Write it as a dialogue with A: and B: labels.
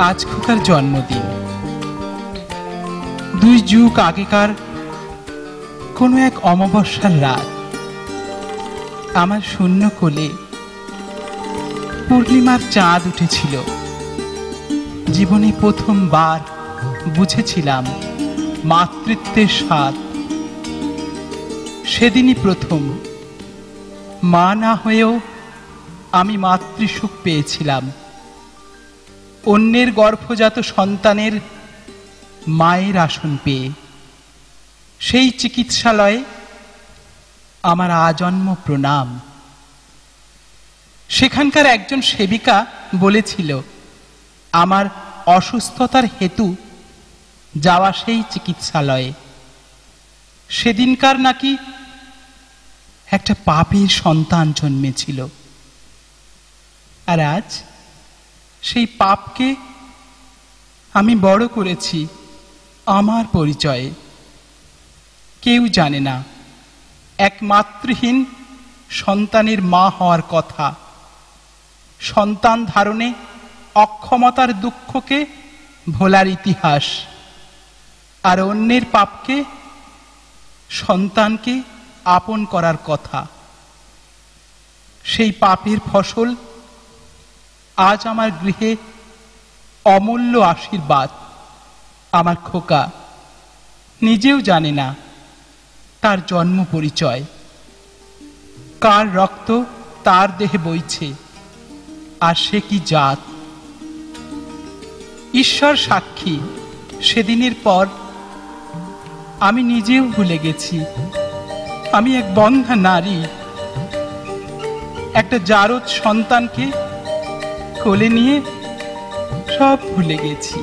A: আজ খোকার জন্মদিন। 2 যুগ আগেকার কোনো এক অমাবস্যার রাত আমার শূন্য কোলে পূর্ণিমার চাঁদ উঠেছিল। জীবনে প্রথমবার বুঝেছিলাম মাতৃত্বের স্বাদ। সেদিনই প্রথম মা না হয়েও আমি মাতৃসুখ পেয়েছিলাম। অন্যের গর্ভজাত সন্তানের মায়ের আসন পেয়ে সেই চিকিৎসালয়ে আমার আজন্ম প্রণাম। সেখানকার একজন সেবিকা বলেছিল আমার অসুস্থতার হেতু যাওয়া সেই চিকিৎসালয়ে। সেদিনকার নাকি একটা পাপীর সন্তান জন্মেছিল, আর আজ সেই পাপকে আমি বড় করেছি আমার পরিচয়ে। কেউ জানে না এক মাতৃহীন সন্তানের মা হওয়ার কথা, সন্তান ধারণে অক্ষমতার দুঃখকে ভোলার ইতিহাস, আর অন্যের পাপকে সন্তানকে আপন করার কথা। সেই পাপের ফসল আজ আমার গৃহে অমূল্য আশীর্বাদ। আমার খোকা নিজেও জানে না তার জন্ম পরিচয়, কার রক্ত তার দেহে বইছে, আর সে কি জাত। ঈশ্বর সাক্ষী, সেদিনের পর আমি নিজেও ভুলে গেছি আমি এক বন্ধ্যা নারী। একটা জারদ সন্তানকে কোলে নিয়ে সব ভুলে গেছি।